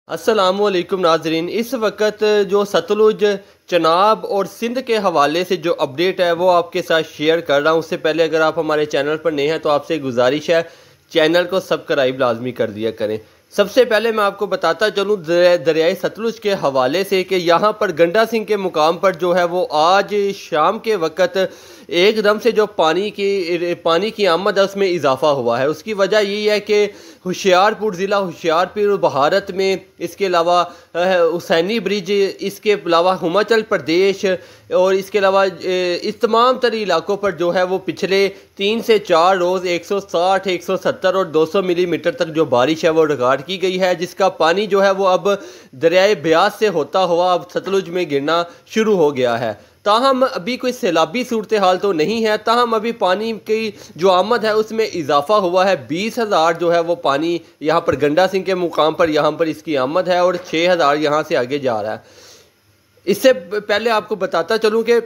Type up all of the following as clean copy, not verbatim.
अस्सलामुअलैकुम नाजरीन। इस वक्त जो सतलुज, चनाब और सिंध के हवाले से जो अपडेट है वो आपके साथ शेयर कर रहा हूँ। उससे पहले अगर आप हमारे चैनल पर नए हैं तो आपसे गुजारिश है चैनल को सब्सक्राइब लाजमी कर दिया करें। सबसे पहले मैं आपको बताता चलूँ दरियाई सतलुज के हवाले से कि यहाँ पर गंडा सिंह के मुकाम पर जो है वो आज शाम के वक़्त एकदम से जो पानी की आमद है उसमें इजाफा हुआ है। उसकी वजह यही है कि होशियारपुर ज़िला, होशियारपुर भारत में, इसके अलावा हुसैनी ब्रिज, इसके अलावा हिमाचल प्रदेश और इसके अलावा इस तमाम तरी इलाकों पर जो है वो पिछले 3 से 4 रोज़ 160, 170 और 200 मिलीमीटर तक जो बारिश है वो रिकॉर्ड की गई है, जिसका पानी जो है वो अब दरियाए ब्यास से होता हुआ अब सतलुज में गिरना शुरू हो गया है। ताहम अभी कोई सैलाबी सूरत हाल तो नहीं है, ताहम अभी पानी की जो आमद है उसमें इजाफा हुआ है। 20,000 जो है वो पानी यहाँ पर गंडा सिंह के मुकाम पर यहाँ पर इसकी आमद है और 6,000 यहाँ से आगे जा रहा है। इससे पहले आपको बताता चलूँ कि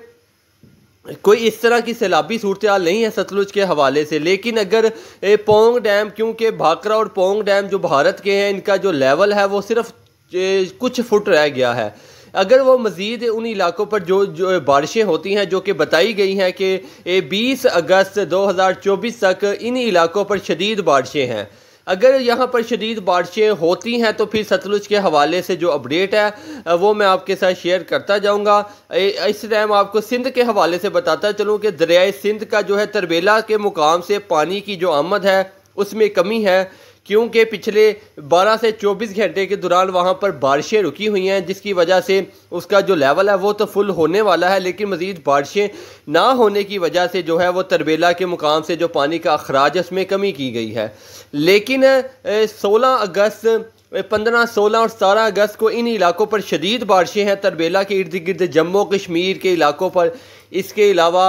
कोई इस तरह की सैलाबी सूरत हाल नहीं है सतलुज के हवाले से, लेकिन अगर पोंग डैम, क्योंकि भाखड़ा और पोंग डैम जो भारत के हैं इनका जो लेवल है वो सिर्फ कुछ फुट रह गया है, अगर वो मज़ीद उन इलाकों पर जो बारिशें होती हैं जो कि बताई गई हैं कि 20 अगस्त 2024 तक इन इलाकों पर शदीद बारिशें हैं, अगर यहाँ पर शदीद बारिशें होती हैं तो फिर सतलुज के हवाले से जो अपडेट है वो मैं आपके साथ शेयर करता जाऊँगा। इस टाइम आपको सिंध के हवाले से बताता चलूँ कि दरियाए सिंध का जो है तरबेला के मुकाम से पानी की जो आमद है उसमें कमी है, क्योंकि पिछले 12 से 24 घंटे के दौरान वहाँ पर बारिशें रुकी हुई हैं, जिसकी वजह से उसका जो लेवल है वो तो फुल होने वाला है, लेकिन मज़ीद बारिशें ना होने की वजह से जो है वो तरबेला के मुकाम से जो पानी का अखराज है उसमें कमी की गई है। लेकिन 16 अगस्त, 15, 16 और 17 अगस्त को इन इलाकों पर शदीद बारिशें हैं, तरबेला के इर्द गिर्द, जम्मू कश्मीर के इलाकों पर। इसके अलावा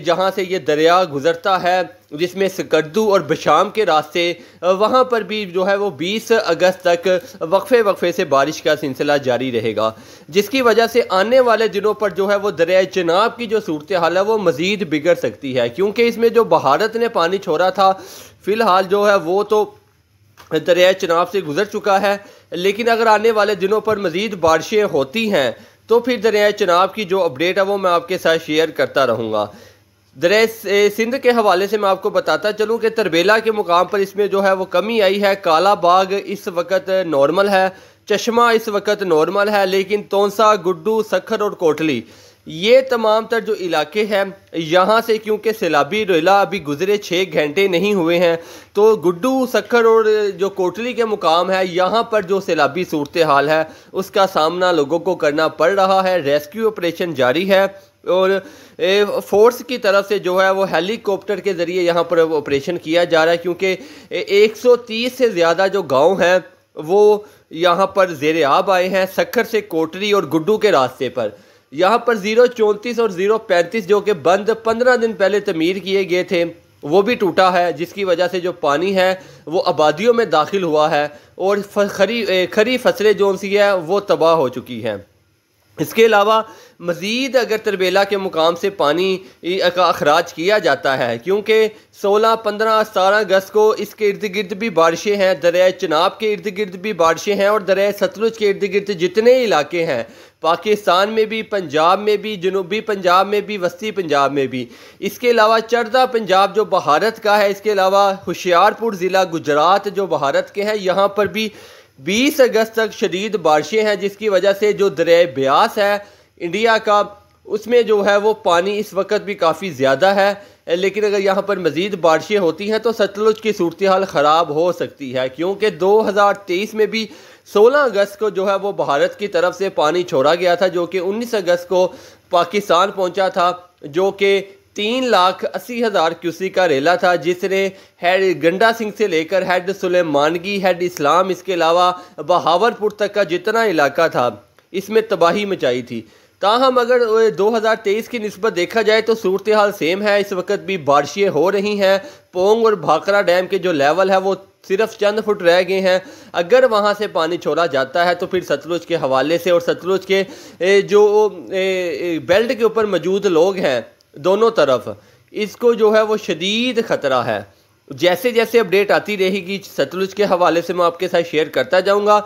जहाँ से ये दरिया गुज़रता है जिसमें सकर्दू और बशाम के रास्ते, वहाँ पर भी जो है वो 20 अगस्त तक वक्फे से बारिश का सिलसिला जारी रहेगा, जिसकी वजह से आने वाले दिनों पर जो है वो दरिया चनाब की जो सूरत हाल है वो मज़ीद बिगड़ सकती है, क्योंकि इसमें जो भारत ने पानी छोड़ा था फ़िलहाल जो है वो तो दरिया चनाब से गुज़र चुका है, लेकिन अगर आने वाले दिनों पर मज़ीद बारिशें होती हैं तो फिर दरिया चनाब की जो अपडेट है वो मैं आपके साथ शेयर करता रहूँगा। दरिया सिंध के हवाले से मैं आपको बताता चलूँ कि तरबेला के मुकाम पर इसमें जो है वो कमी आई है। काला बाग इस वक्त नॉर्मल है, चश्मा इस वक्त नॉर्मल है, लेकिन तोंसा, गुड्डू, सखर और कोटली, ये तमाम तर जो इलाके हैं यहाँ से, क्योंकि सैलाबी रेला अभी गुजरे 6 घंटे नहीं हुए हैं, तो गुड्डू, सखर और जो कोटली के मुकाम है यहाँ पर जो सैलाबी सूरत हाल है उसका सामना लोगों को करना पड़ रहा है। रेस्क्यू ऑपरेशन जारी है और फोर्स की तरफ से जो है वो हेलीकॉप्टर के ज़रिए यहाँ पर ऑपरेशन किया जा रहा है, क्योंकि 130 से ज़्यादा जो गाँव हैं वो यहाँ पर ज़ेरे आब आए हैं सखर से कोटली और गुड्डू के रास्ते पर। यहाँ पर 034 और 035 जो कि बंद 15 दिन पहले तमीर किए गए थे वो भी टूटा है, जिसकी वजह से जो पानी है वो आबादियों में दाखिल हुआ है और खरी फसलें जो सी है वो तबाह हो चुकी हैं। इसके अलावा मज़ीद अगर तरबेला के मुकाम से पानी का अखराज किया जाता है, क्योंकि 16, 15, 17 अगस्त को इसके इर्द गिर्द भी बारिशें हैं, दरिया चनाब के इर्द गिर्द भी बारिशें हैं और दरिया सतलुज के इर्द गिर्द जितने इलाके हैं पाकिस्तान में भी, पंजाब में भी, जनूबी पंजाब में भी, वस्ती पंजाब में भी, इसके अलावा चढ़दा पंजाब जो भारत का है, इसके अलावा होशियारपुर ज़िला गुजरात जो भारत के हैं, यहाँ पर भी 20 अगस्त तक शदीद बारिशें हैं, जिसकी वजह से जो दरिया ब्यास है इंडिया का उसमें जो है वो पानी इस वक्त भी काफ़ी ज़्यादा है। लेकिन अगर यहाँ पर मज़ीद बारिशें होती हैं तो सतलुज की सूरत हाल ख़राब हो सकती है, क्योंकि 2023 में भी 16 अगस्त को जो है वो भारत की तरफ से पानी छोड़ा गया था, जो कि 19 अगस्त को पाकिस्तान पहुँचा था, जो कि 3,80,000 क्यूसी का रेला था, जिसने हेड गंडा सिंह से लेकर हेड सुलेमानगी, हेड इस्लाम, इसके अलावा बहावलपुर तक का जितना इलाका था इसमें तबाही मचाई थी। ताहम अगर 2023 की निस्बत देखा जाए तो सूरत हाल सेम है, इस वक्त भी बारिशें हो रही हैं। पोंग और भाखड़ा डैम के जो लेवल है वो सिर्फ चंद फुट रह गए हैं। अगर वहाँ से पानी छोड़ा जाता है तो फिर सतलुज के हवाले से और सतलुज के जो बेल्ट के ऊपर मौजूद लोग हैं दोनों तरफ, इसको जो है वो शदीद ख़तरा है। जैसे जैसे अपडेट आती रहेगी सतलुज के हवाले से मैं आपके साथ शेयर करता जाऊँगा।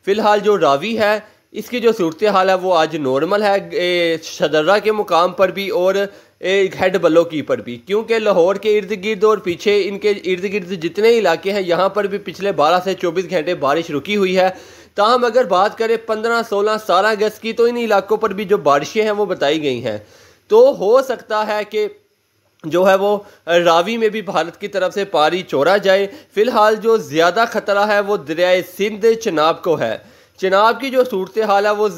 फ़िलहाल जो रावी है इसकी जो सूरत हाल है वो आज नॉर्मल है शदर्रा के मुकाम पर भी और हेड बल्लोकी पर भी, क्योंकि लाहौर के इर्द गिर्द और पीछे इनके इर्द गिर्द जितने इलाके हैं यहाँ पर भी पिछले 12 से 24 घंटे बारिश रुकी हुई है। ताहम अगर बात करें 15, 16, 17 अगस्त की, तो इन इलाकों पर भी जो बारिशें हैं वो बताई गई हैं। तो हो सकता है कि जो है वो रावी में भी भारत की तरफ से पारी छोड़ा जाए। फ़िलहाल जो ज़्यादा ख़तरा है वो दरियाए सिंध चिनाब को है। चिनाब की जो सूरत हाल है वो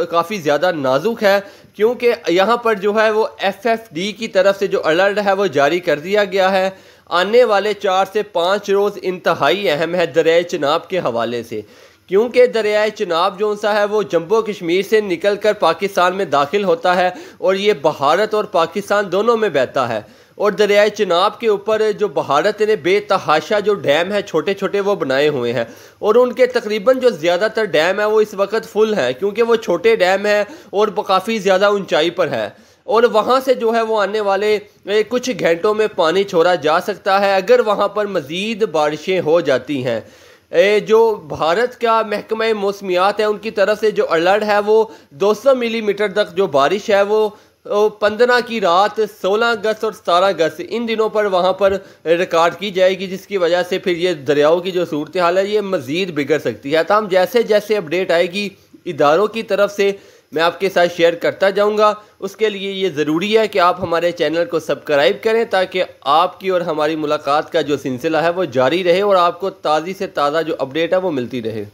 काफ़ी ज़्यादा नाजुक है, क्योंकि यहाँ पर जो है वो FFD की तरफ से जो अलर्ट है वो जारी कर दिया गया है। आने वाले 4 से 5 रोज़ इंतहाई अहम है दरियाए चिनाब के हवाले से, क्योंकि दरियाए चिनाब जो सा है वो जम्मू कश्मीर से निकल कर पाकिस्तान में दाखिल होता है और ये भारत और पाकिस्तान दोनों में बहता है। और दरियाए चिनाब के ऊपर जो भारत ने बेतहाशा जो डैम है छोटे छोटे वो बनाए हुए हैं, और उनके तकरीबन जो ज़्यादातर डैम है वो इस वक्त फुल हैं, क्योंकि वो छोटे डैम है और काफ़ी ज़्यादा ऊंचाई पर है। और वहाँ से जो है वो आने वाले कुछ घंटों में पानी छोड़ा जा सकता है अगर वहाँ पर मज़ीद बारिशें हो जाती हैं। जो भारत का महकमा मौसमियात है उनकी तरफ से जो अलर्ट है वो 200 मिलीमीटर तक जो बारिश है वो 15 की रात 16 अगस्त और 17 अगस्त इन दिनों पर वहाँ पर रिकॉर्ड की जाएगी, जिसकी वजह से फिर ये दरियाओं की जो सूरत हाल है ये मज़ीद बिगड़ सकती है। तमाम जैसे जैसे अपडेट आएगी इदारों की तरफ से मैं आपके साथ शेयर करता जाऊंगा। उसके लिए ये ज़रूरी है कि आप हमारे चैनल को सब्सक्राइब करें, ताकि आपकी और हमारी मुलाकात का जो सिलसिला है वो जारी रहे और आपको ताज़ी से ताज़ा जो अपडेट है वो मिलती रहे।